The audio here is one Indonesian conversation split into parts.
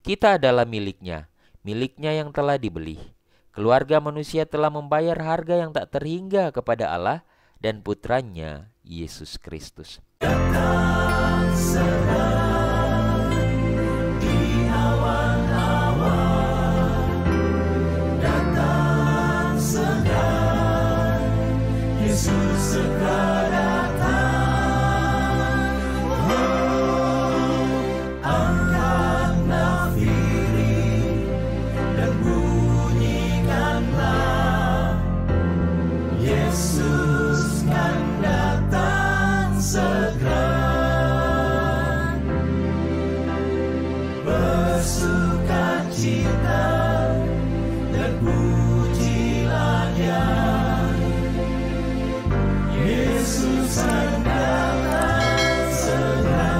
Kita adalah miliknya, miliknya yang telah dibeli. Keluarga manusia telah membayar harga yang tak terhingga kepada Allah dan putranya, Yesus Kristus. Datang segera di awan-awan, datang segera, Yesus segera datang. Oh, angkat nafiri dan bunyikanlah, Yesus kan datang segera. Bersukacita dan pujilah Dia, Yesus kan datang segera.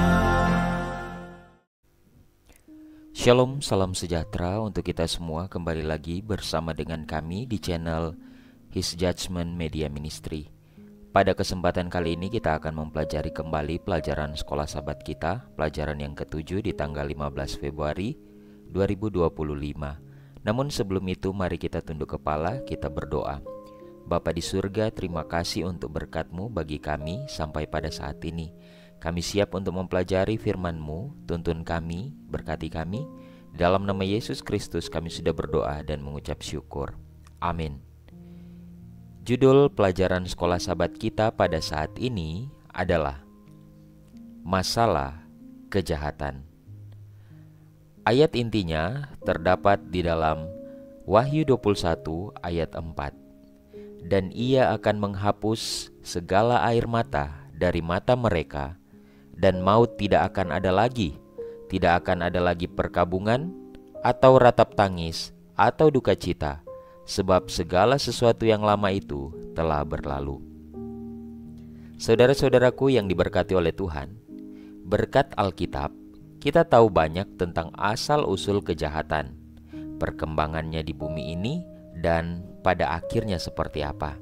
Shalom, salam sejahtera untuk kita semua. Kembali lagi bersama dengan kami di channel His Judgment Media Ministry. Pada kesempatan kali ini kita akan mempelajari kembali pelajaran sekolah sahabat kita, pelajaran yang ke-7 di tanggal 15 Februari 2025. Namun sebelum itu mari kita tunduk kepala, kita berdoa. Bapa di surga, terima kasih untuk berkat-Mu bagi kami sampai pada saat ini. Kami siap untuk mempelajari firman-Mu, tuntun kami, berkati kami. Dalam nama Yesus Kristus kami sudah berdoa dan mengucap syukur. Amin. Judul pelajaran sekolah sahabat kita pada saat ini adalah Masalah Kejahatan. Ayat intinya terdapat di dalam Wahyu 21 ayat 4. Dan Ia akan menghapus segala air mata dari mata mereka, dan maut tidak akan ada lagi. Tidak akan ada lagi perkabungan, atau ratap tangis, atau duka cita, sebab segala sesuatu yang lama itu telah berlalu. Saudara-saudaraku yang diberkati oleh Tuhan, berkat Alkitab, kita tahu banyak tentang asal-usul kejahatan, perkembangannya di bumi ini, dan pada akhirnya seperti apa.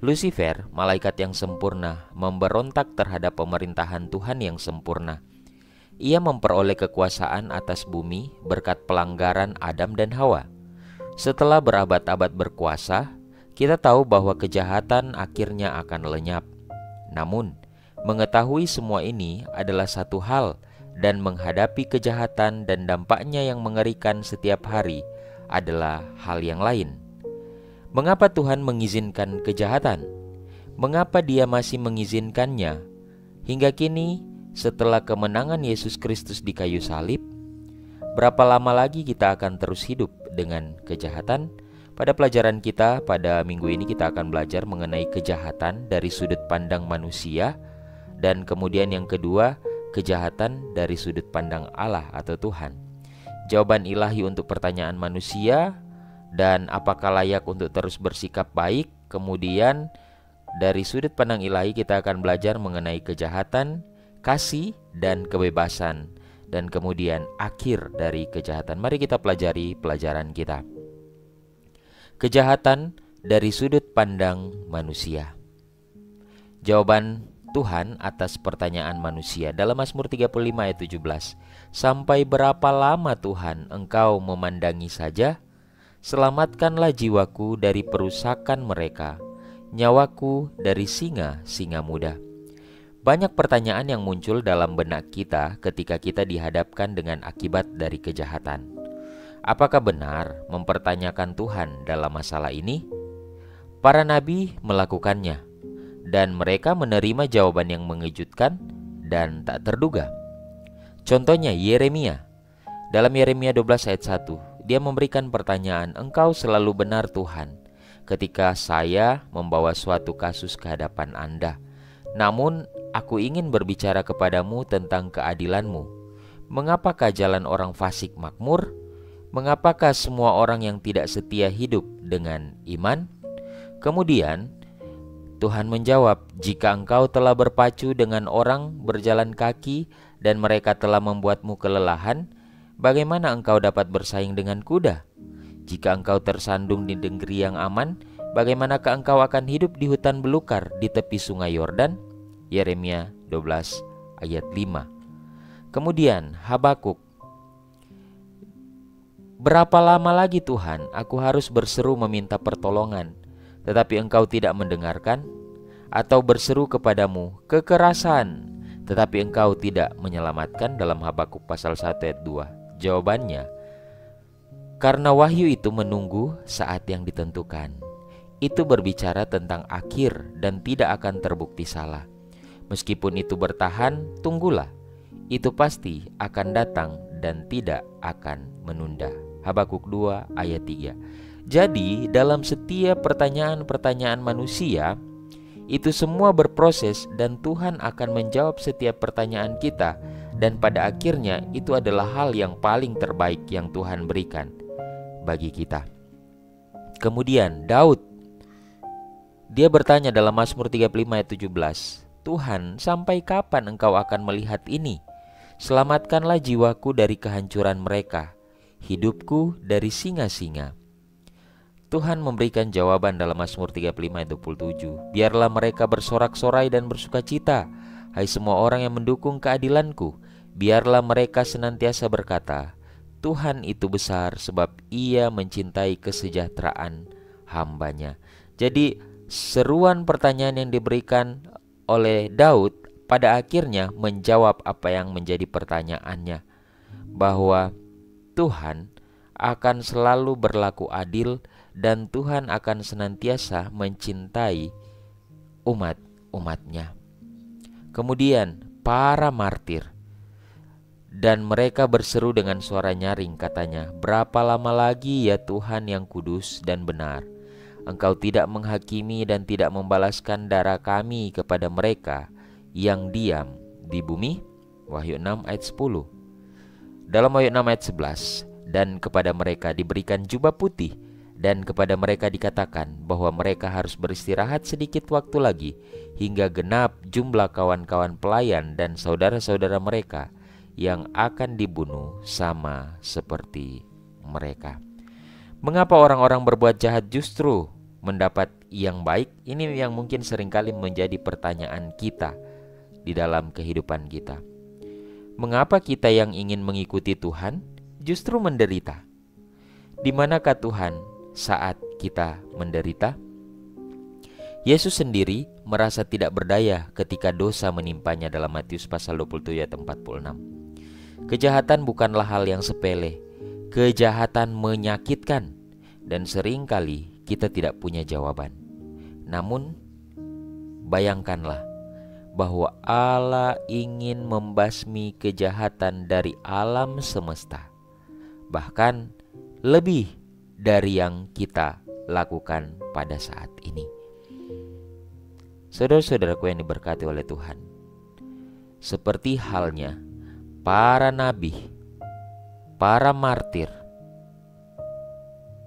Lucifer, malaikat yang sempurna, memberontak terhadap pemerintahan Tuhan yang sempurna. Ia memperoleh kekuasaan atas bumi berkat pelanggaran Adam dan Hawa. Setelah berabad-abad berkuasa, kita tahu bahwa kejahatan akhirnya akan lenyap. Namun, mengetahui semua ini adalah satu hal, dan menghadapi kejahatan dan dampaknya yang mengerikan setiap hari adalah hal yang lain. Mengapa Tuhan mengizinkan kejahatan? Mengapa Dia masih mengizinkannya? Hingga kini, setelah kemenangan Yesus Kristus di kayu salib, berapa lama lagi kita akan terus hidup dengan kejahatan? Pada pelajaran kita pada minggu ini kita akan belajar mengenai kejahatan dari sudut pandang manusia, dan kemudian yang kedua, kejahatan dari sudut pandang Allah atau Tuhan. Jawaban ilahi untuk pertanyaan manusia dan apakah layak untuk terus bersikap baik. Kemudian dari sudut pandang ilahi kita akan belajar mengenai kejahatan, kasih, dan kebebasan. Dan kemudian akhir dari kejahatan. Mari kita pelajari pelajaran kita. Kejahatan dari sudut pandang manusia. Jawaban Tuhan atas pertanyaan manusia dalam Mazmur 35 ayat 17. Sampai berapa lama Tuhan Engkau memandangi saja? Selamatkanlah jiwaku dari perusakan mereka, nyawaku dari singa-singa muda. Banyak pertanyaan yang muncul dalam benak kita ketika kita dihadapkan dengan akibat dari kejahatan. Apakah benar mempertanyakan Tuhan dalam masalah ini? Para nabi melakukannya, dan mereka menerima jawaban yang mengejutkan dan tak terduga. Contohnya Yeremia. Dalam Yeremia 12 ayat 1, dia memberikan pertanyaan, "Engkau selalu benar Tuhan, ketika saya membawa suatu kasus ke hadapan Anda. Namun aku ingin berbicara kepadamu tentang keadilanmu. Mengapakah jalan orang fasik makmur? Mengapakah semua orang yang tidak setia hidup dengan iman?" Kemudian Tuhan menjawab, "Jika engkau telah berpacu dengan orang berjalan kaki dan mereka telah membuatmu kelelahan, bagaimana engkau dapat bersaing dengan kuda? Jika engkau tersandung di negeri yang aman, bagaimanakah engkau akan hidup di hutan belukar di tepi sungai Yordan?" Yeremia 12 ayat 5. Kemudian Habakuk. Berapa lama lagi Tuhan aku harus berseru meminta pertolongan, tetapi Engkau tidak mendengarkan? Atau berseru kepadamu kekerasan, tetapi Engkau tidak menyelamatkan? Dalam Habakuk pasal 1 ayat 2. Jawabannya, karena wahyu itu menunggu saat yang ditentukan. Itu berbicara tentang akhir dan tidak akan terbukti salah. Meskipun itu bertahan, tunggulah. Itu pasti akan datang dan tidak akan menunda. Habakuk 2 ayat 3. Jadi dalam setiap pertanyaan-pertanyaan manusia, itu semua berproses dan Tuhan akan menjawab setiap pertanyaan kita. Dan pada akhirnya itu adalah hal yang paling terbaik yang Tuhan berikan bagi kita. Kemudian Daud, dia bertanya dalam Mazmur 35 ayat 17, Tuhan, sampai kapan Engkau akan melihat ini? Selamatkanlah jiwaku dari kehancuran mereka, hidupku dari singa-singa. Tuhan memberikan jawaban dalam Mazmur 35 ayat 27. Biarlah mereka bersorak-sorai dan bersukacita, hai semua orang yang mendukung keadilanku. Biarlah mereka senantiasa berkata, Tuhan itu besar sebab Ia mencintai kesejahteraan hambanya. Jadi seruan pertanyaan yang diberikan oleh Daud pada akhirnya menjawab apa yang menjadi pertanyaannya, bahwa Tuhan akan selalu berlaku adil dan Tuhan akan senantiasa mencintai umat-umatnya. Kemudian para martir, dan mereka berseru dengan suara nyaring, katanya, berapa lama lagi ya Tuhan yang kudus dan benar? Engkau tidak menghakimi dan tidak membalaskan darah kami kepada mereka yang diam di bumi. Wahyu 6 ayat 10. Dalam Wahyu 6 ayat 11, dan kepada mereka diberikan jubah putih, dan kepada mereka dikatakan bahwa mereka harus beristirahat sedikit waktu lagi, hingga genap jumlah kawan-kawan pelayan dan saudara-saudara mereka yang akan dibunuh sama seperti mereka. Mengapa orang-orang berbuat jahat justru mendapat yang baik? Ini yang mungkin seringkali menjadi pertanyaan kita di dalam kehidupan kita. Mengapa kita yang ingin mengikuti Tuhan justru menderita? Di manakah Tuhan saat kita menderita? Yesus sendiri merasa tidak berdaya ketika dosa menimpanya dalam Matius pasal 27 ayat 46. Kejahatan bukanlah hal yang sepele. Kejahatan menyakitkan dan seringkali kita tidak punya jawaban. Namun bayangkanlah bahwa Allah ingin membasmi kejahatan dari alam semesta, bahkan lebih dari yang kita lakukan pada saat ini. Saudara-saudaraku yang diberkati oleh Tuhan, seperti halnya para nabi, para martir,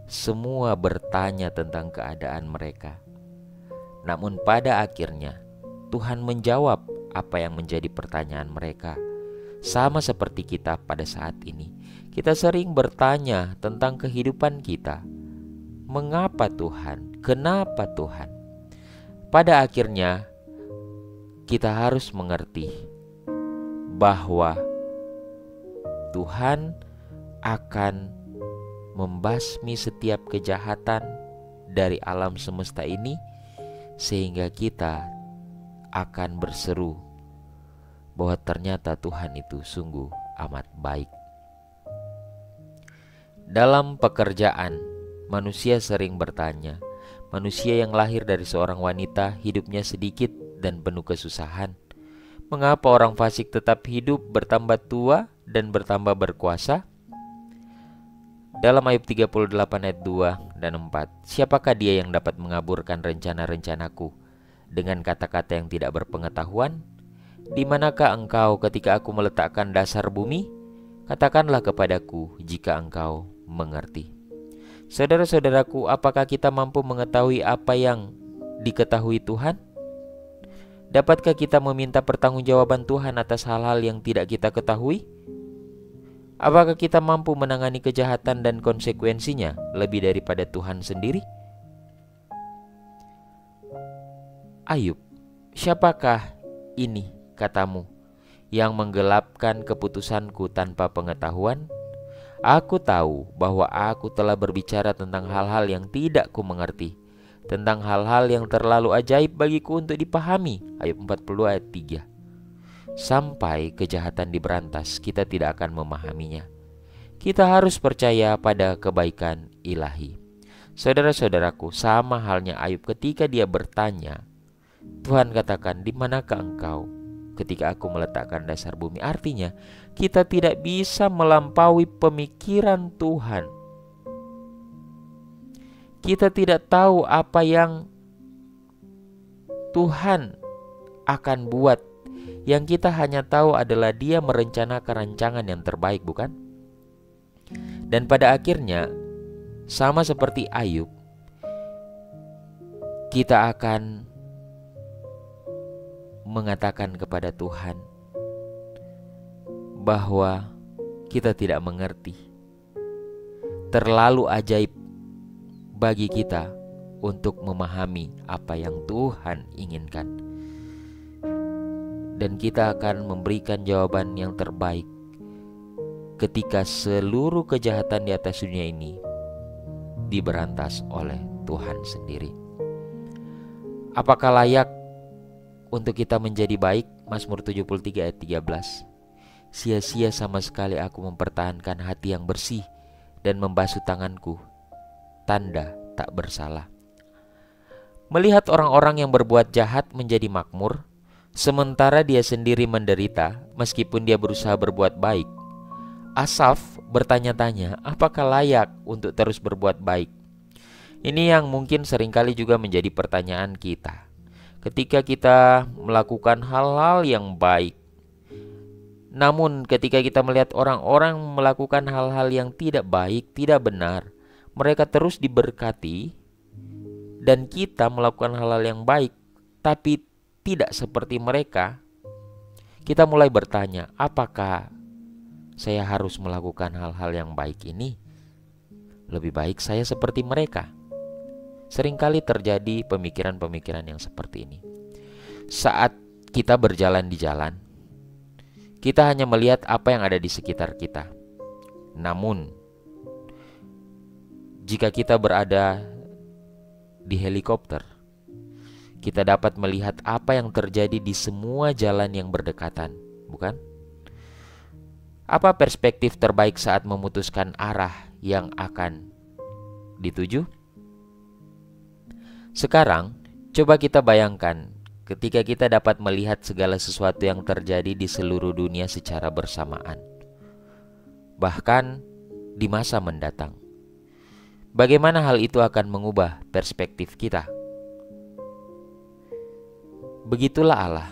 semua bertanya tentang keadaan mereka. Namun pada akhirnya Tuhan menjawab apa yang menjadi pertanyaan mereka. Sama seperti kita pada saat ini, kita sering bertanya tentang kehidupan kita. Mengapa Tuhan? Kenapa Tuhan? Pada akhirnya kita harus mengerti bahwa Tuhan akan membasmi setiap kejahatan dari alam semesta ini, sehingga kita akan berseru bahwa ternyata Tuhan itu sungguh amat baik. Dalam pekerjaan, manusia sering bertanya, manusia yang lahir dari seorang wanita hidupnya sedikit dan penuh kesusahan. Mengapa orang fasik tetap hidup, bertambah tua dan bertambah berkuasa? Dalam Ayub 38 ayat 2 dan 4, siapakah dia yang dapat mengaburkan rencana-rencanaku dengan kata-kata yang tidak berpengetahuan? Di manakah engkau ketika aku meletakkan dasar bumi? Katakanlah kepadaku jika engkau mengerti. Saudara-saudaraku, apakah kita mampu mengetahui apa yang diketahui Tuhan? Dapatkah kita meminta pertanggungjawaban Tuhan atas hal-hal yang tidak kita ketahui? Apakah kita mampu menangani kejahatan dan konsekuensinya lebih daripada Tuhan sendiri? Ayub, siapakah ini, katamu, yang menggelapkan keputusanku tanpa pengetahuan? Aku tahu bahwa aku telah berbicara tentang hal-hal yang tidak ku mengerti, tentang hal-hal yang terlalu ajaib bagiku untuk dipahami. Ayub 40 ayat 3. Sampai kejahatan diberantas, kita tidak akan memahaminya. Kita harus percaya pada kebaikan ilahi. Saudara-saudaraku, sama halnya Ayub ketika dia bertanya, Tuhan katakan, di manakah engkau ketika aku meletakkan dasar bumi? Artinya, kita tidak bisa melampaui pemikiran Tuhan. Kita tidak tahu apa yang Tuhan akan buat. Yang kita hanya tahu adalah Dia merencanakan rancangan yang terbaik, bukan? Dan pada akhirnya, sama seperti Ayub, kita akan mengatakan kepada Tuhan bahwa kita tidak mengerti. Terlalu ajaib bagi kita untuk memahami apa yang Tuhan inginkan. Dan kita akan memberikan jawaban yang terbaik ketika seluruh kejahatan di atas dunia ini diberantas oleh Tuhan sendiri. Apakah layak untuk kita menjadi baik? Mazmur 73 ayat 13. Sia-sia sama sekali aku mempertahankan hati yang bersih dan membasuh tanganku, tanda tak bersalah. Melihat orang-orang yang berbuat jahat menjadi makmur, sementara dia sendiri menderita meskipun dia berusaha berbuat baik, Asaf bertanya-tanya, apakah layak untuk terus berbuat baik? Ini yang mungkin seringkali juga menjadi pertanyaan kita. Ketika kita melakukan hal-hal yang baik, namun ketika kita melihat orang-orang melakukan hal-hal yang tidak baik, tidak benar, mereka terus diberkati, dan kita melakukan hal-hal yang baik tapi tidak seperti mereka, kita mulai bertanya, apakah saya harus melakukan hal-hal yang baik ini? Lebih baik saya seperti mereka. Seringkali terjadi pemikiran-pemikiran yang seperti ini. Saat kita berjalan di jalan, kita hanya melihat apa yang ada di sekitar kita. Namun, jika kita berada di helikopter, kita dapat melihat apa yang terjadi di semua jalan yang berdekatan, bukan? Apa perspektif terbaik saat memutuskan arah yang akan dituju? Sekarang, coba kita bayangkan ketika kita dapat melihat segala sesuatu yang terjadi di seluruh dunia secara bersamaan, bahkan di masa mendatang. Bagaimana hal itu akan mengubah perspektif kita? Begitulah Allah.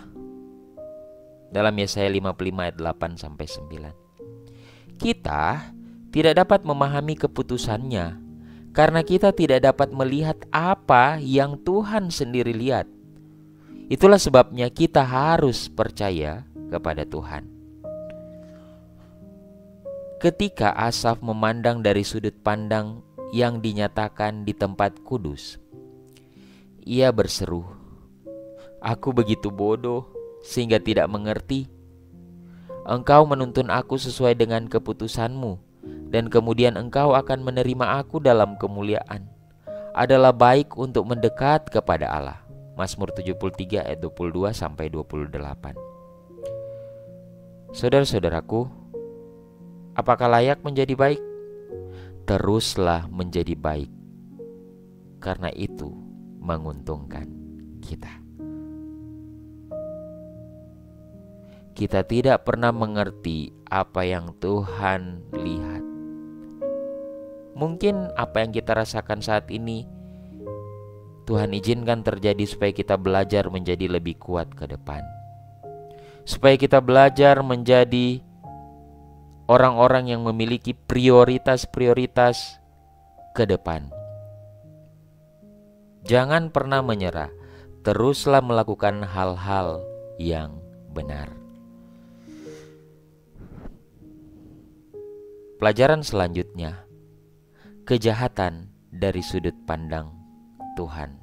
Dalam Yesaya 55 ayat 8-9. Kita tidak dapat memahami keputusannya karena kita tidak dapat melihat apa yang Tuhan sendiri lihat. Itulah sebabnya kita harus percaya kepada Tuhan. Ketika Asaf memandang dari sudut pandang yang dinyatakan di tempat kudus, ia berseru, "Aku begitu bodoh sehingga tidak mengerti. Engkau menuntun aku sesuai dengan keputusanmu, dan kemudian engkau akan menerima aku dalam kemuliaan. Adalah baik untuk mendekat kepada Allah." Mazmur 73 ayat 22-28. Saudara-saudaraku, apakah layak menjadi baik? Teruslah menjadi baik, karena itu menguntungkan kita. Kita tidak pernah mengerti apa yang Tuhan lihat. Mungkin apa yang kita rasakan saat ini Tuhan izinkan terjadi supaya kita belajar menjadi lebih kuat ke depan, supaya kita belajar menjadi orang-orang yang memiliki prioritas-prioritas ke depan. Jangan pernah menyerah, teruslah melakukan hal-hal yang benar. Pelajaran selanjutnya, kejahatan dari sudut pandang Tuhan.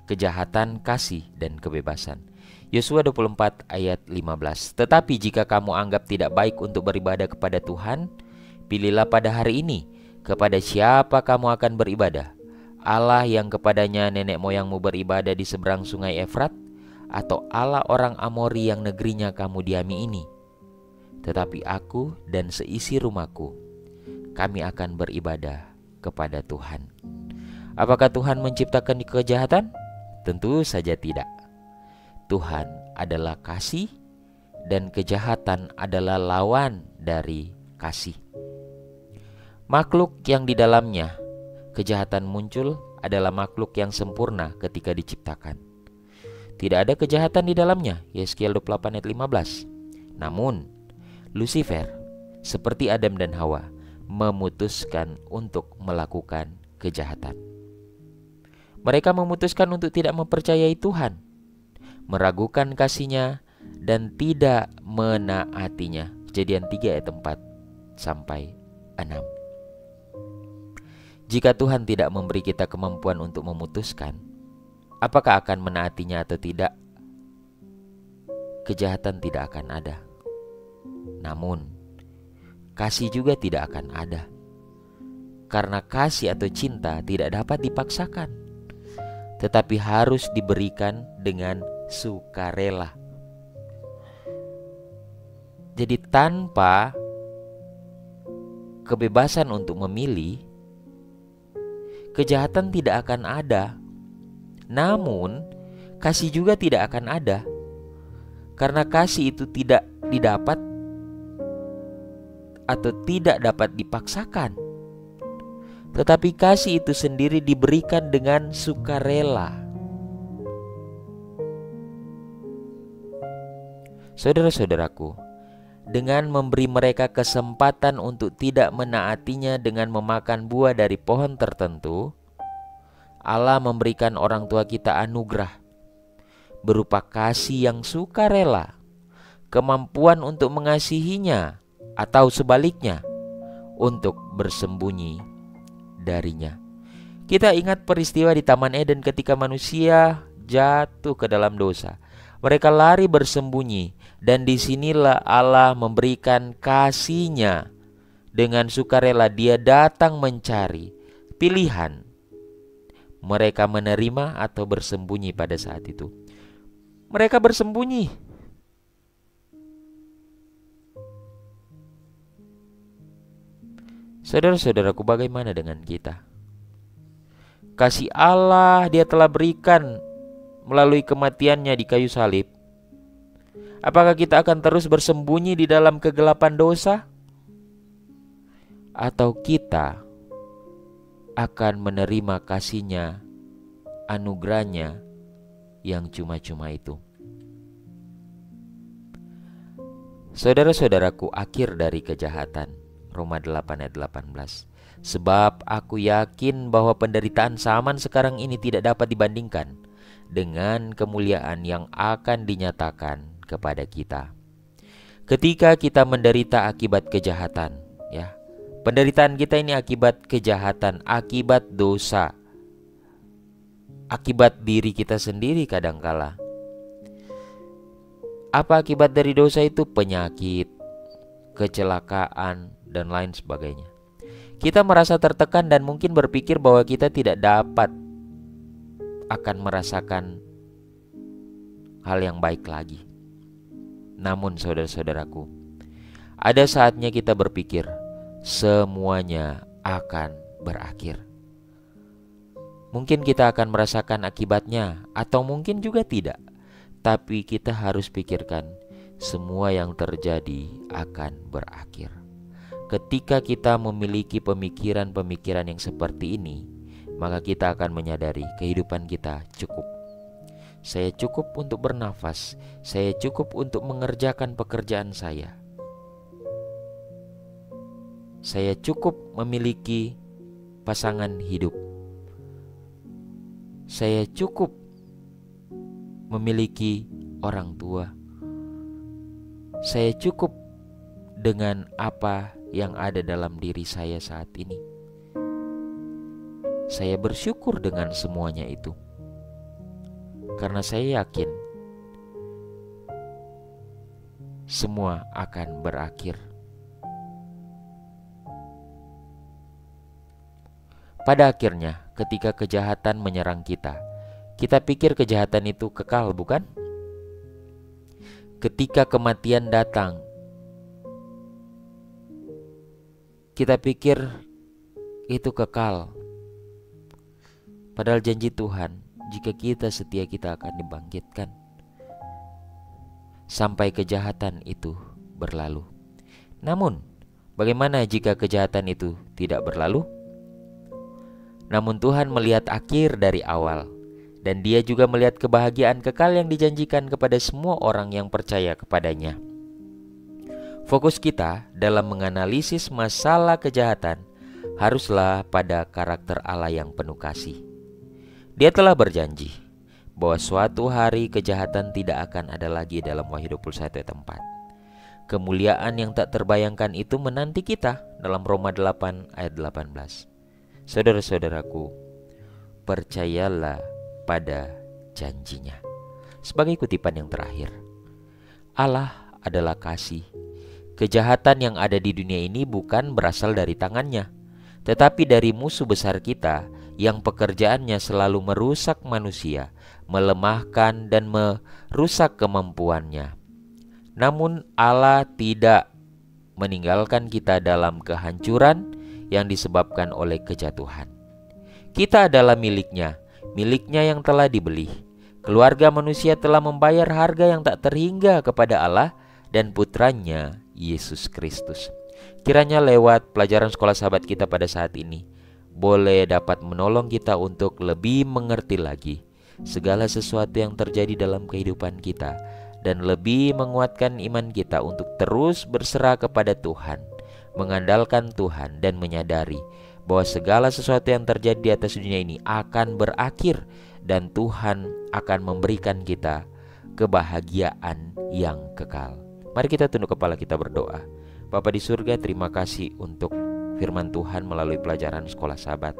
Kejahatan, kasih, dan kebebasan. Yosua 24 ayat 15. Tetapi jika kamu anggap tidak baik untuk beribadah kepada Tuhan, pilihlah pada hari ini kepada siapa kamu akan beribadah. Allah yang kepadanya nenek moyangmu beribadah di seberang sungai Efrat, atau Allah orang Amori yang negerinya kamu diami ini. Tetapi aku dan seisi rumahku, kami akan beribadah kepada Tuhan. Apakah Tuhan menciptakan kejahatan? Tentu saja tidak. Tuhan adalah kasih, dan kejahatan adalah lawan dari kasih. Makhluk yang di dalamnya kejahatan muncul adalah makhluk yang sempurna ketika diciptakan. Tidak ada kejahatan di dalamnya, Yeskiel 28 ayat 15. Namun, Lucifer, seperti Adam dan Hawa, memutuskan untuk melakukan kejahatan. Mereka memutuskan untuk tidak mempercayai Tuhan, meragukan kasih-Nya, dan tidak menaatinya. Kejadian 3 ayat 4 sampai 6. Jika Tuhan tidak memberi kita kemampuan untuk memutuskan apakah akan menaatinya atau tidak, kejahatan tidak akan ada. Namun, kasih juga tidak akan ada. Karena kasih atau cinta tidak dapat dipaksakan, tetapi harus diberikan dengan sukarela. Jadi tanpa kebebasan untuk memilih, kejahatan tidak akan ada. Namun, kasih juga tidak akan ada. Karena kasih itu tidak didapat atau tidak dapat dipaksakan. Tetapi kasih itu sendiri diberikan dengan sukarela. Saudara-saudaraku, dengan memberi mereka kesempatan untuk tidak menaatinya dengan memakan buah dari pohon tertentu, Allah memberikan orang tua kita anugerah berupa kasih yang sukarela, kemampuan untuk mengasihinya, atau sebaliknya, untuk bersembunyi darinya. Kita ingat peristiwa di Taman Eden ketika manusia jatuh ke dalam dosa. Mereka lari bersembunyi, dan disinilah Allah memberikan kasih-Nya. Dengan sukarela Dia datang mencari pilihan. Mereka menerima atau bersembunyi pada saat itu. Mereka bersembunyi. Saudara-saudaraku, bagaimana dengan kita? Kasih Allah Dia telah berikan melalui kematian-Nya di kayu salib. Apakah kita akan terus bersembunyi di dalam kegelapan dosa? Atau kita akan menerima kasih-Nya, anugerah-Nya yang cuma-cuma itu? Saudara-saudaraku, akhir dari kejahatan. Roma 8 ayat 18. Sebab aku yakin bahwa penderitaan zaman sekarang ini tidak dapat dibandingkan dengan kemuliaan yang akan dinyatakan kepada kita. Ketika kita menderita akibat kejahatan, ya, penderitaan kita ini akibat kejahatan, akibat dosa, akibat diri kita sendiri kadangkala. Apa akibat dari dosa itu? Penyakit, kecelakaan, dan lain sebagainya. Kita merasa tertekan dan mungkin berpikir bahwa kita tidak dapat akan merasakan hal yang baik lagi. Namun saudara-saudaraku, ada saatnya kita berpikir semuanya akan berakhir. Mungkin kita akan merasakan akibatnya, atau mungkin juga tidak. Tapi kita harus pikirkan semua yang terjadi akan berakhir. Ketika kita memiliki pemikiran-pemikiran yang seperti ini, maka kita akan menyadari kehidupan kita cukup. Saya cukup untuk bernafas. Saya cukup untuk mengerjakan pekerjaan saya. Saya cukup memiliki pasangan hidup. Saya cukup memiliki orang tua. Saya cukup dengan apa yang ada dalam diri saya saat ini. Saya bersyukur dengan semuanya itu. Karena saya yakin semua akan berakhir. Pada akhirnya, ketika kejahatan menyerang kita, kita pikir kejahatan itu kekal, bukan? Ketika kematian datang, kita pikir itu kekal. Padahal janji Tuhan, jika kita setia, kita akan dibangkitkan sampai kejahatan itu berlalu. Namun, bagaimana jika kejahatan itu tidak berlalu? Namun Tuhan melihat akhir dari awal, dan Dia juga melihat kebahagiaan kekal yang dijanjikan kepada semua orang yang percaya kepadanya. Fokus kita dalam menganalisis masalah kejahatan haruslah pada karakter Allah yang penuh kasih. Dia telah berjanji bahwa suatu hari kejahatan tidak akan ada lagi dalam Wahyu 21 ayat 4. Kemuliaan yang tak terbayangkan itu menanti kita dalam Roma 8 ayat 18. Saudara-saudaraku, percayalah pada janjinya. Sebagai kutipan yang terakhir, Allah adalah kasih. Kejahatan yang ada di dunia ini bukan berasal dari tangannya, tetapi dari musuh besar kita yang pekerjaannya selalu merusak manusia, melemahkan dan merusak kemampuannya. Namun Allah tidak meninggalkan kita dalam kehancuran yang disebabkan oleh kejatuhan. Kita adalah miliknya yang telah dibeli. Keluarga manusia telah membayar harga yang tak terhingga kepada Allah dan putranya Yesus Kristus. Kiranya lewat pelajaran sekolah sahabat kita pada saat ini boleh dapat menolong kita untuk lebih mengerti lagi segala sesuatu yang terjadi dalam kehidupan kita, dan lebih menguatkan iman kita untuk terus berserah kepada Tuhan, mengandalkan Tuhan, dan menyadari bahwa segala sesuatu yang terjadi di atas dunia ini akan berakhir, dan Tuhan akan memberikan kita kebahagiaan yang kekal. Mari kita tunduk kepala, kita berdoa. Bapa di surga, terima kasih untuk firman Tuhan melalui pelajaran sekolah sahabat.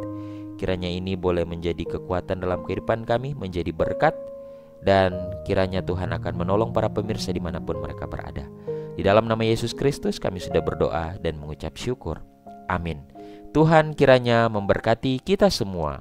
Kiranya ini boleh menjadi kekuatan dalam kehidupan kami, menjadi berkat, dan kiranya Tuhan akan menolong para pemirsa dimanapun mereka berada. Di dalam nama Yesus Kristus kami sudah berdoa dan mengucap syukur. Amin. Tuhan kiranya memberkati kita semua.